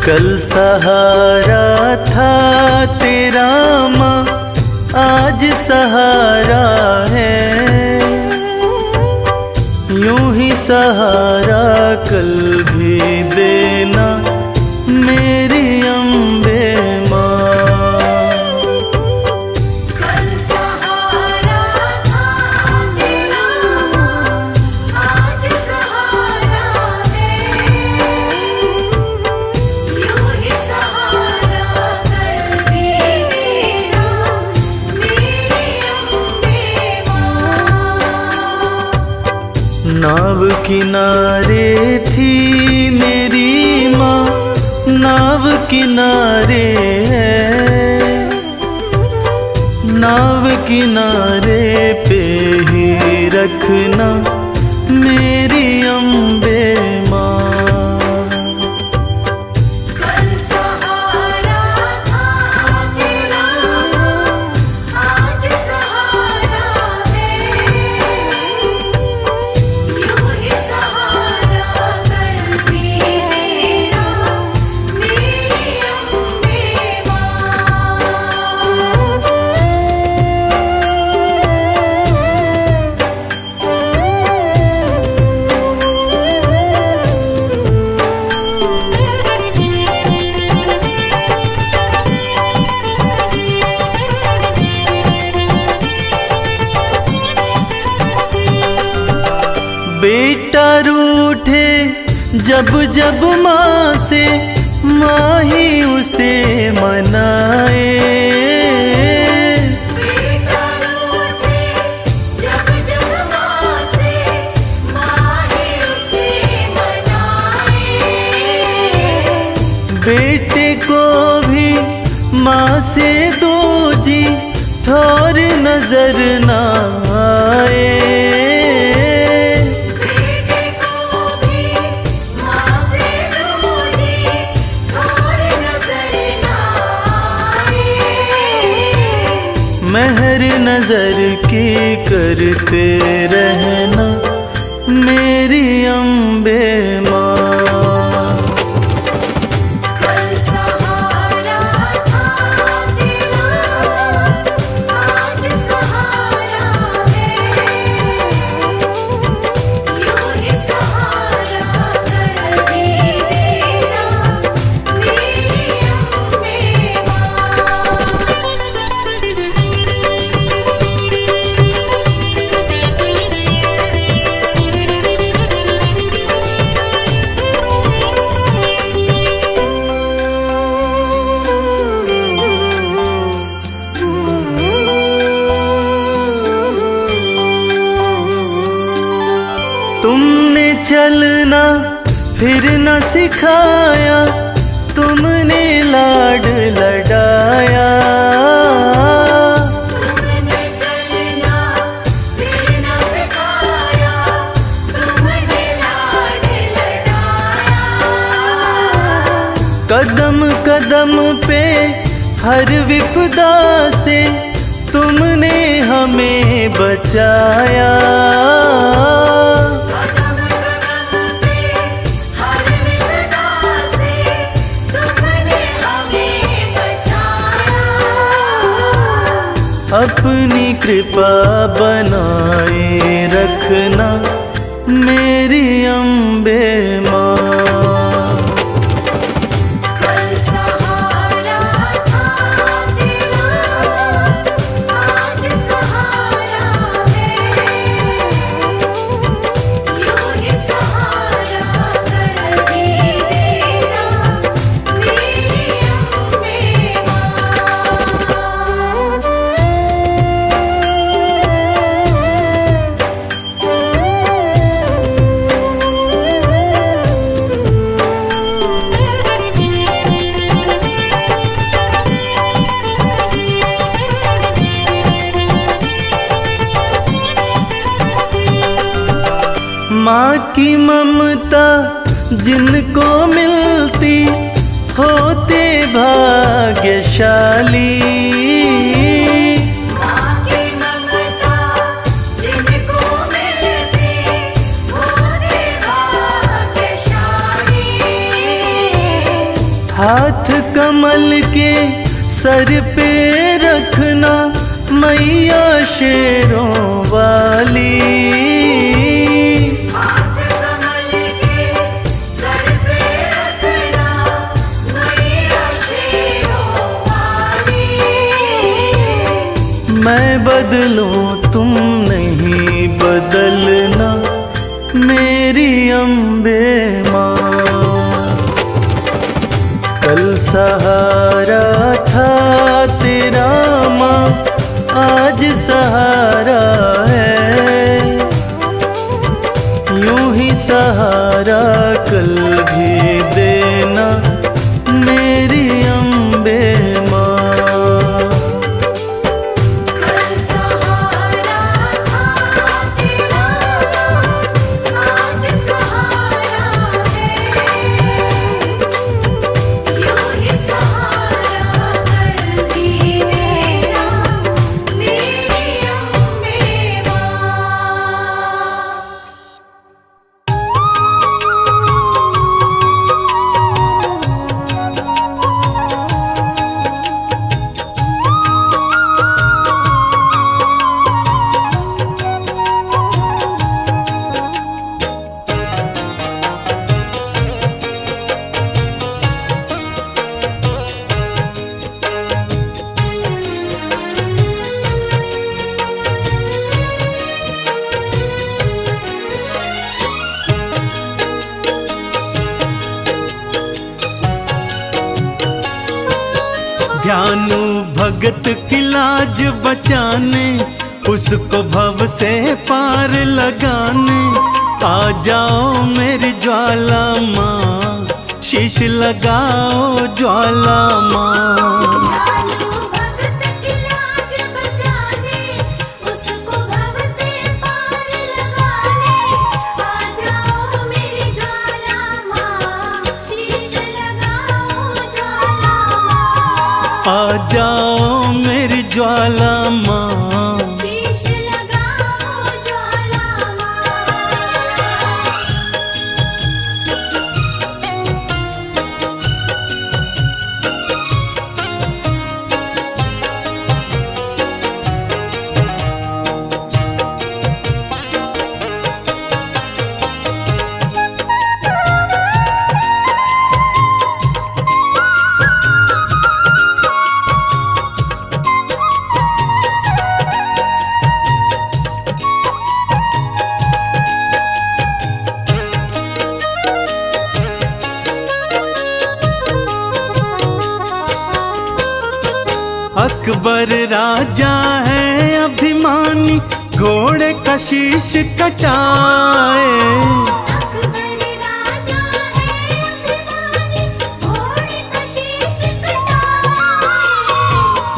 कल सहारा था तेरा माँ, आज सहारा है। यूं ही सहारा कल भी देना मेरी अम्बे माँ। कल सहारा था तेरा आज सहारा है। यूं ही सहारा कल भी देना मेरी अम्बे माँ। नाव किनारे थी मेरी माँ, नाव किनारे है। नाव किनारे पे ही रखना मेरी अम्बे जब जब माँ से माही उसे मनाए, बेटा रूठे जब जब माँ से माही उसे मनाए। बेटे को भी माँ से दो जी थोर नजर ना आए। बेटे को भी माँ से दूजी और नजर ना आए। मेहर नजर की करते रहना मेरी अम्बे माँ। कल सहारा था तेरा, आज सहारा है। यूं ही सहारा कर भी देना मेरी अम्बे माँ। तुमने चलना फिर न सिखाया, तुमने लाड लडाया। तुमने चलना फिर न सिखाया, तुमने लाड लडाया। कदम कदम पे हर विपदा से तुमने हमें बचाया। कदम कदम पे हर विपदा से तुमने हमें बचाया। अपनी कृपा बनाए रखना मेरी अम्बे माँ। कल सहारा था तेरा, आज सहारा है। यूं ही सहारा कर भी देना मेरी अम्बे माँ। माँ की ममता जिनको मिलती होते भाग्यशाली। माँ की ममता जिनको मिलती होते भाग्यशाली। हाथ कमल के सर पे रखना मैया शेरों वाली। हाथ कमल के सर पे रखना मैया शेरों वाली। मैं बदलूं तुम नहीं बदलना मेरी अम्बे माँ। कल सहारा था तेरा माँ, आज सहारा है। यूं ही सहारा कल भी देना मेरी अम्बे माँ। कल सहारा था तेरा, आज सहारा है। यूं ही सहारा कर भी देना मेरी अम्बे माँ। ध्यानु भगत की लाज बचाने, उसको भव से पार लगाने। आ जाओ मेरी ज्वाला माँ, शीश लगाओ ज्वाला माँ। ध्यानु भगत की लाज बचाने, उसको भव से पार लगाने। आ जाओ मेरी ज्वाला माँ, शीश लगाओ ज्वाला माँ। आ जाओ मेरी ज्वाला माँ, शीश लगाओ ज्वाला माँ। अकबर राजा है अभिमानी, घोड़े का शीश कटाए। अकबर राजा है अभिमानी, घोड़े का शीश कटाए।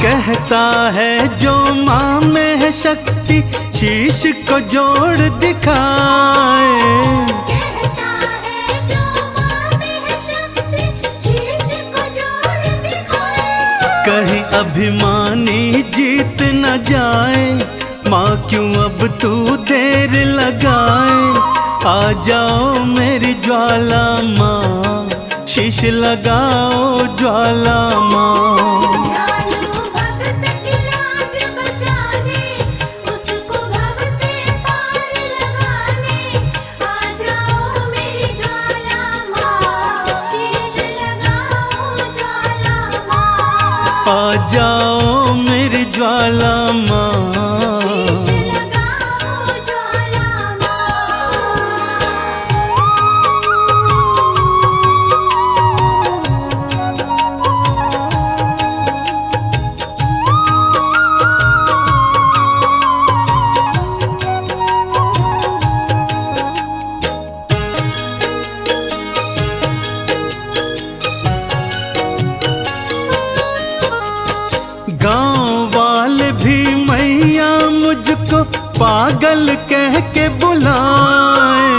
कहता है जो माँ में है शक्ति, शीश को जोड़ दिखाए। कहता है जो माँ में है शक्ति, शीश को जोड़ दिखाए। कहीं अभिमानी जीत न जाए, माँ क्यों अब तू देर लगाए। आ जाओ मेरी ज्वाला माँ, शीश लगाओ ज्वाला माँ। ध्यानु भगत की लाज बचाने, उसको भव से पार लगाने। आ जाओ मेरी ज्वाला माँ, शीश लगाओ ज्वाला माँ। आ जाओ मेरी ज्वाला माँ, शीश लगाओ ज्वाला माँ। गांव वाले भी मैया मुझको पागल कह के बुलाए।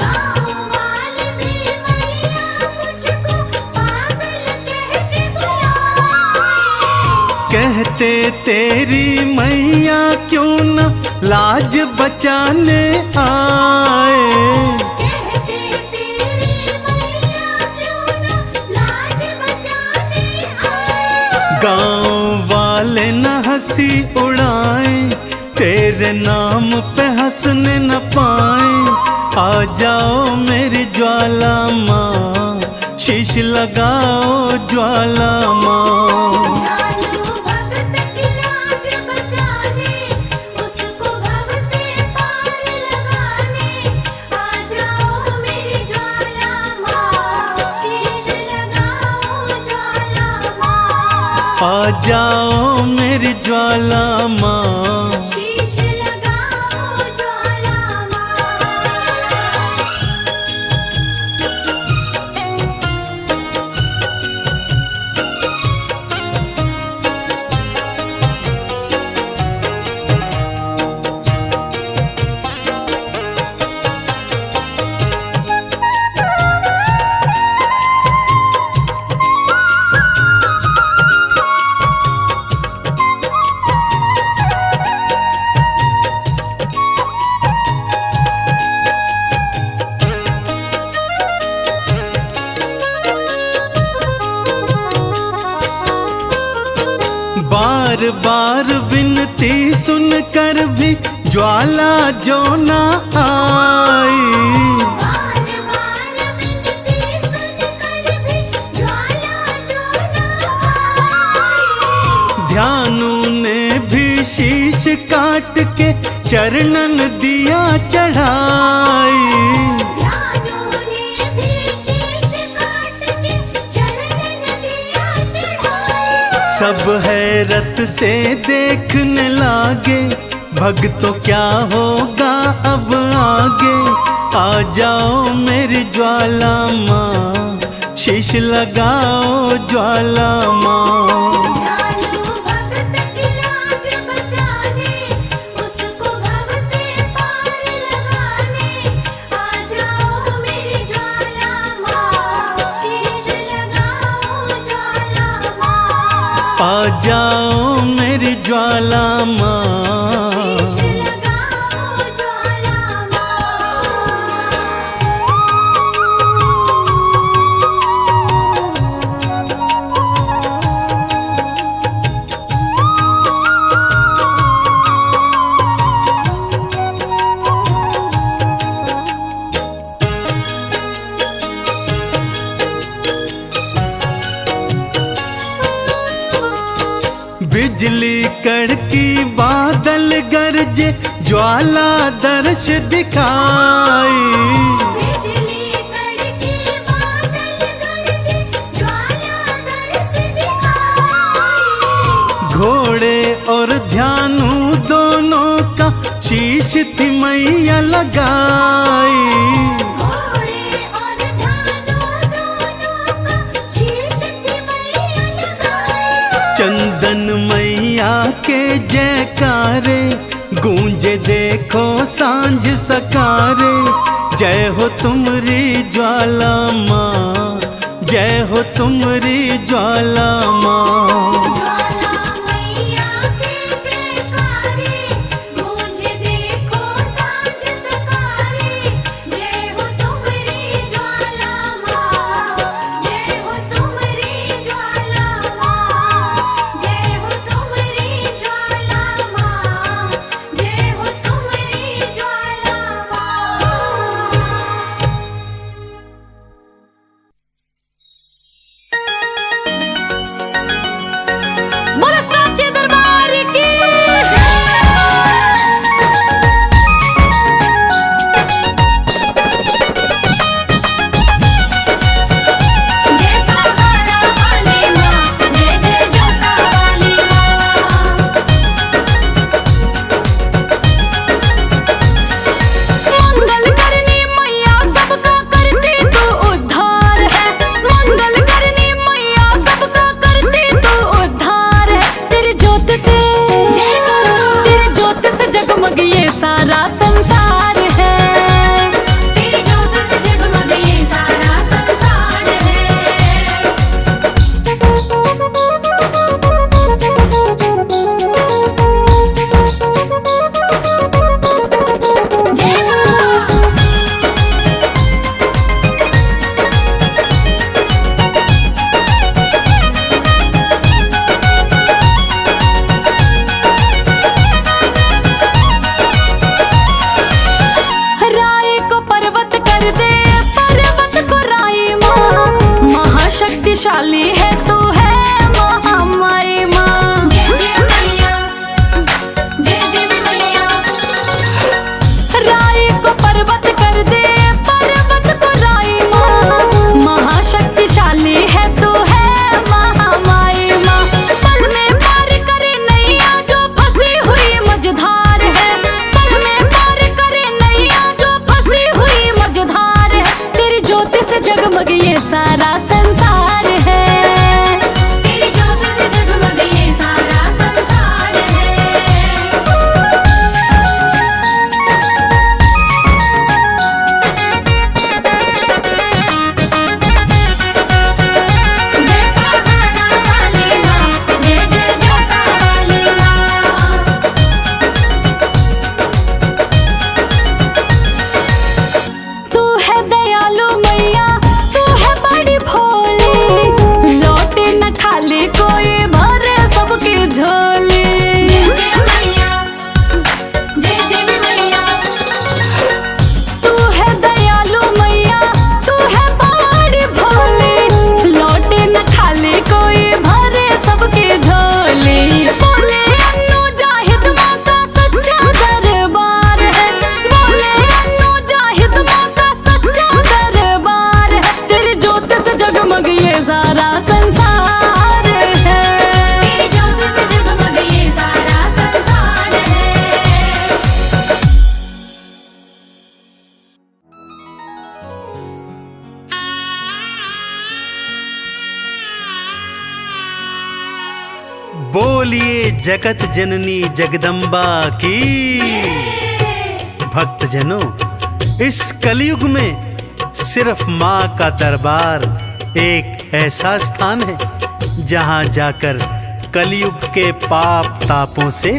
गाँव वाले भी मैया मुझको पागल कह के बुलाए। कहते तेरी मैया क्यों न लाज बचाने आए। कहते तेरी मैया क्यों न लाज बचाने आए। गांव वाले न हंसी उड़ाए, तेरे नाम पे हंसने न पाए। आ जाओ मेरी ज्वाला माँ, शीश लगाओ ज्वाला माँ। ध्यानु भगत की लाज बचाने, उसको भव से पार लगाने। आ जाओ मेरी ज्वाला माँ, शीश लगाओ ज्वाला माँ। आ जाओ मेरी ज्वाला माँ, शीश लगाओ ज्वाला माँ। बार बार विनती सुनकर भी ज्वाला जो ना आई। बार बार विनती सुनकर भी ज्वाला जो न आई। ध्यानु ने भी शीश काट के चरणन दिया चढ़ाई। ध्यानु ने भी शीश काट के चरणन दिया चढ़ाई। सब हैरत से देखने लागे, भक्तों क्या होगा अब आगे। आ जाओ मेरी ज्वाला माँ, शीश लगाओ ज्वाला माँ। ध्यान लो भगत की लाज बचाने, उसको भव से पार लगाने। आ जाओ मेरी ज्वाला माँ, शीश लगाओ ज्वाला माँ। आ जाओ मेरी ज्वाला माँ। शीश लगाओ ज्वाला माँ। बिजली कड़की बादल गरजे, ज्वाला दर्श दिखाई। बिजली कड़की बादल गरजे, ज्वाला दर्श दिखाई। घोड़े और ध्यानु दोनों का शीश थी मैया लगाई। घोड़े और ध्यानु दोनों का शीश थी मैया लगाई। चंदन मैया के जयकारे गूंजे देखो सांझ सकारे। जय हो तुमरी ज्वाला माँ, जय हो तुमरी ज्वाला माँ। ज्वाला मैया के जयकारे, गूंजे देखो सांझ सकारे। जय हो तुमरी ज्वाला माँ, जय हो तुमरी ज्वाला माँ। जय हो तुमरी ज्वाला माँ, जय हो तुमरी ज्वाला माँ। बोलिए जगत जननी जगदम्बा की। भक्तजनों, इस कलयुग में सिर्फ माँ का दरबार एक ऐसा स्थान है जहाँ जाकर कलयुग के पाप तापों से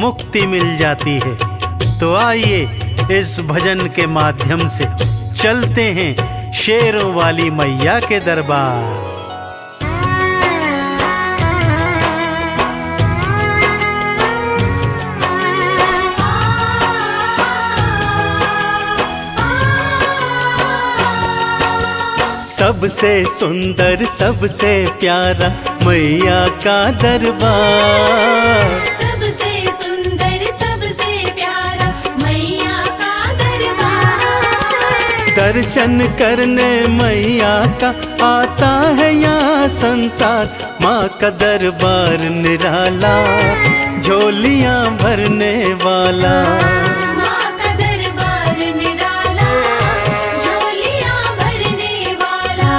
मुक्ति मिल जाती है। तो आइए इस भजन के माध्यम से चलते हैं शेरों वाली मैया के दरबार। सबसे सुंदर सबसे प्यारा मैया का दरबार। सबसे सुंदर सबसे प्यारा मैया का दरबार। दर्शन करने मैया का आता है यहाँ संसार। माँ का दरबार निराला, झोलियाँ भरने वाला। माँ का दरबार निराला, झोलियाँ भरने वाला।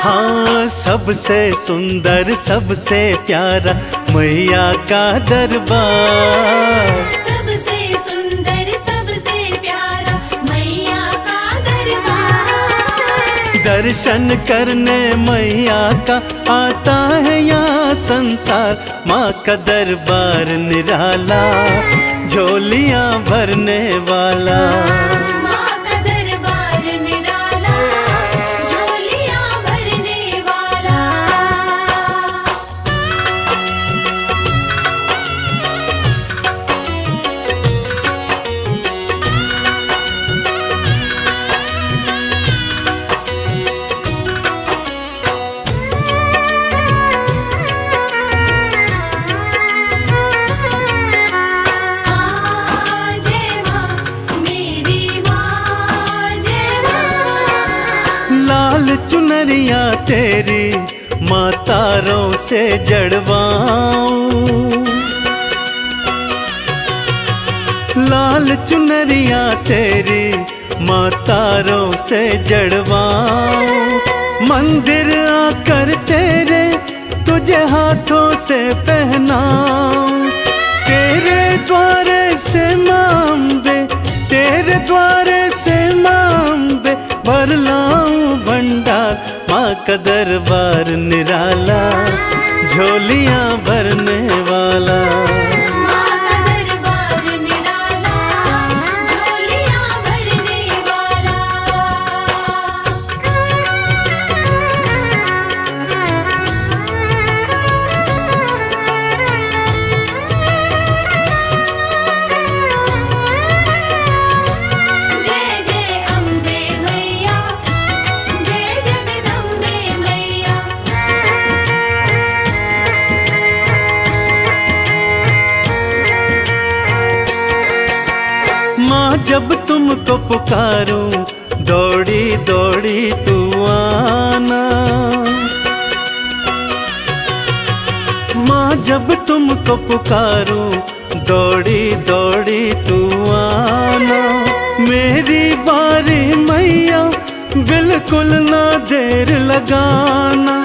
हाँ, सबसे सुंदर सबसे प्यारा मैया का दरबार। सबसे सुंदर सबसे प्यारा मैया का दरबार। दर्शन करने मैया का आता है यहाँ संसार। माँ का दरबार निराला, झोलियाँ भरने वाला। माँ का दरबार निराला, झोलियाँ भरने वाला। जय माँ मेरी माँ, जय माँ। लाल चुनरिया तेरी माँ तारों से जड़वाऊं। लाल चुनरिया तेरी माँ तारों से जड़वाऊं। मंदिर आकर तेरे तुझे हाथों से पहनाऊं। तेरे द्वारे से माँ अम्बे, तेरे द्वारे से माँ अम्बे भर लाऊं भंडार। माँ का दरबार निराला, झोलियाँ भरने वाला। माँ का दरबार निराला, झोलियाँ भरने वाला। जय जय अम्बे मैया, जय जगदम्बे मैया। माँ जब तुमको पुकारूं, दौड़ी दौड़ी तू आना। माँ जब तुमको पुकारूं, दौड़ी दौड़ी तू आना। मेरी बारी मैया, बिल्कुल ना देर लगाना।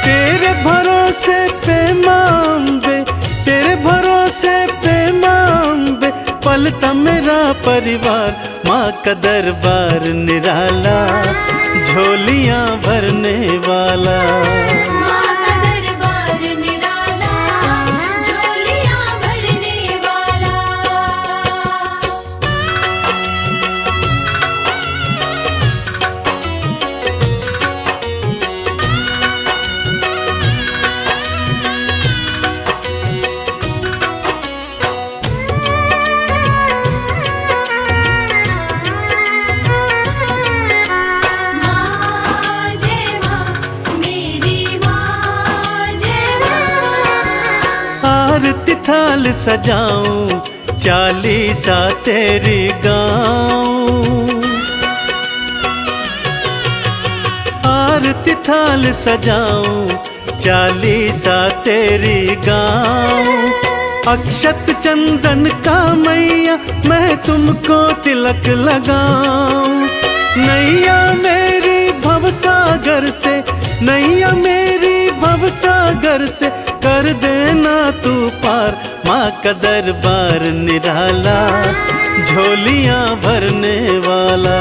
तेरे भरोसे पे माँ अम्बे, तेरे भरोसे पे माँ अम्बे पलता मेरा परिवार। माँ का दरबार निराला, झोलियाँ भरने वाला। माँ का दरबार निराला, झोलियाँ भरने वाला। माँ जय माँ मेरी माँ, जय माँ। आरती थाल सजाऊं, चालीसा तेरी गाऊं। आरती थाल सजाऊं, चालीसा तेरी गाऊं। अक्षत चंदन का मैया मैं तुमको तिलक लगाऊं। नैया मेरी भवसागर से, नैया मेरी भवसागर से कर देना तू पार। माँ का दरबार निराला, झोलियाँ भरने वाला।